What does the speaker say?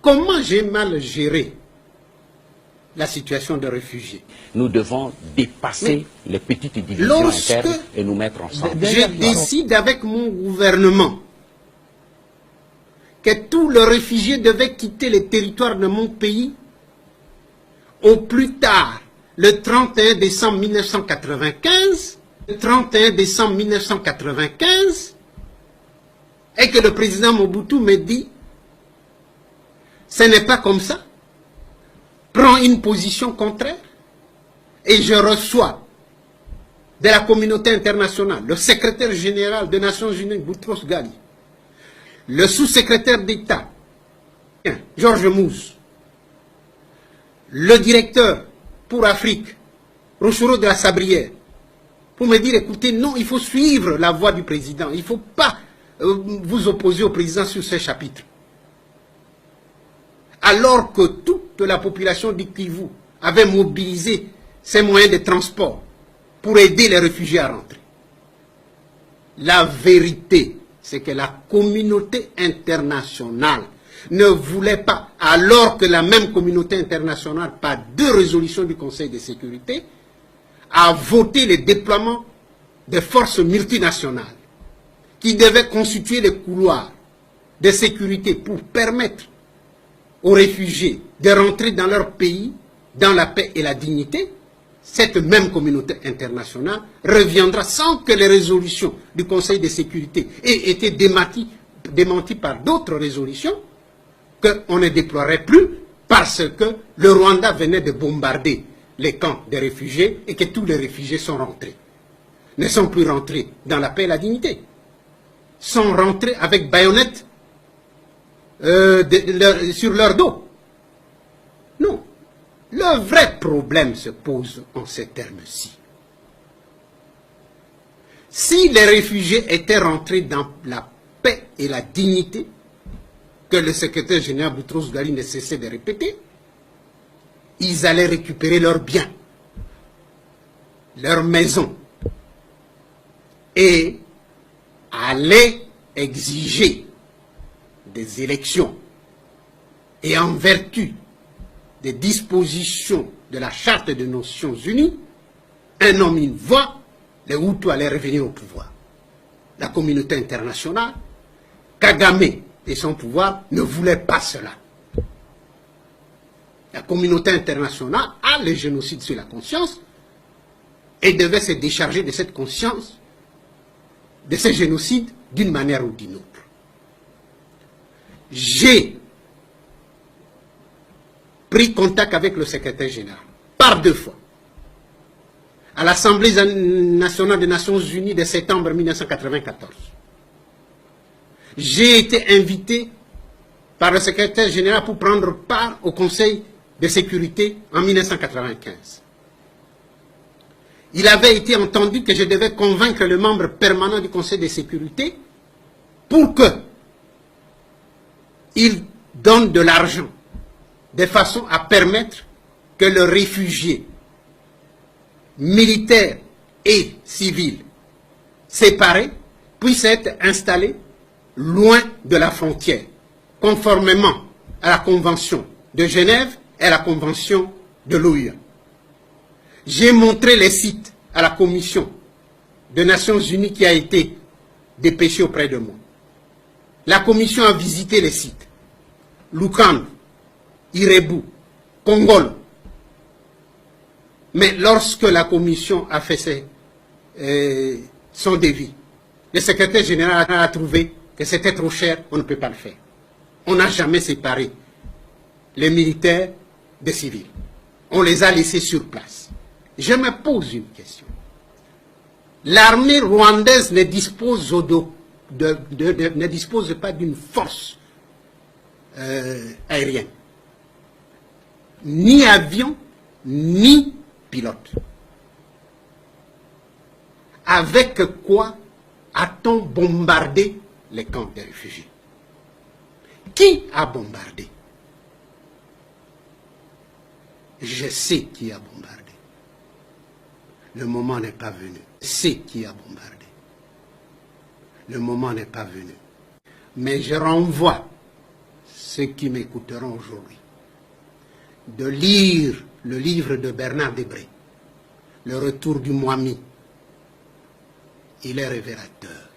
comment j'ai mal géré la situation de réfugiés. Nous devons dépasser les petites divisions internes et nous mettre ensemble. Je décide avec mon gouvernement que tous les réfugiés devaient quitter les territoires de mon pays au plus tard le 31 décembre 1995, le 31 décembre 1995, et que le président Mobutu me dit, ce n'est pas comme ça, prends une position contraire, et je reçois de la communauté internationale le secrétaire général des Nations Unies, Boutros Ghali, le sous-secrétaire d'État, Georges Mousse, le directeur pour Afrique, Rochero de la Sabrière, pour me dire, écoutez, non, il faut suivre la voie du président, il ne faut pas vous opposer au président sur ces chapitres. Alors que toute la population du Kivu avait mobilisé ses moyens de transport pour aider les réfugiés à rentrer. La vérité, c'est que la communauté internationale ne voulait pas, alors que la même communauté internationale, par 2 résolutions du Conseil de sécurité, a voté le déploiement des forces multinationales qui devaient constituer les couloirs de sécurité pour permettre aux réfugiés de rentrer dans leur pays dans la paix et la dignité. Cette même communauté internationale reviendra sans que les résolutions du Conseil de sécurité aient été démenties par d'autres résolutions, qu'on ne déploierait plus parce que le Rwanda venait de bombarder les camps des réfugiés et que tous les réfugiés sont rentrés. Ne sont plus rentrés dans la paix et la dignité. Sont rentrés avec baïonnettes sur leur dos. Non. Le vrai problème se pose en ces termes-ci. Si les réfugiés étaient rentrés dans la paix et la dignité, que le secrétaire général Boutros Ghali ne cessait de répéter, ils allaient récupérer leurs biens, leurs maisons, et allaient exiger des élections. Et en vertu des dispositions de la Charte des Nations Unies, un homme, une voix, les Hutus allaient revenir au pouvoir. La communauté internationale, Kagame et son pouvoir ne voulaient pas cela. La communauté internationale a le génocide sur la conscience et devait se décharger de cette conscience, de ce génocide, d'une manière ou d'une autre. J'ai pris contact avec le secrétaire général, par 2 fois, à l'Assemblée nationale des Nations Unies de septembre 1994. J'ai été invité par le secrétaire général pour prendre part au Conseil de sécurité en 1995. Il avait été entendu que je devais convaincre le membre permanent du Conseil de sécurité pour qu'il donne de l'argent de façon à permettre que le réfugié militaire et civil séparés puisse être installé loin de la frontière, conformément à la Convention de Genève et à la Convention de l'OUA. J'ai montré les sites à la Commission des Nations Unies qui a été dépêchée auprès de moi. La Commission a visité les sites. Lukandu, Irebu, Kongolo. Mais lorsque la Commission a fait son devis, le secrétaire général a trouvé que c'était trop cher, on ne peut pas le faire. On n'a jamais séparé les militaires des civils. On les a laissés sur place. Je me pose une question. L'armée rwandaise ne dispose, ne dispose pas d'une force aérienne. Ni avion, ni pilote. Avec quoi a-t-on bombardé les camps des réfugiés? Qui a bombardé? Je sais qui a bombardé. Le moment n'est pas venu. Je sais qui a bombardé. Le moment n'est pas venu. Mais je renvoie ceux qui m'écouteront aujourd'hui de lire le livre de Bernard Debré, Le Retour du Mwami. Il est révélateur.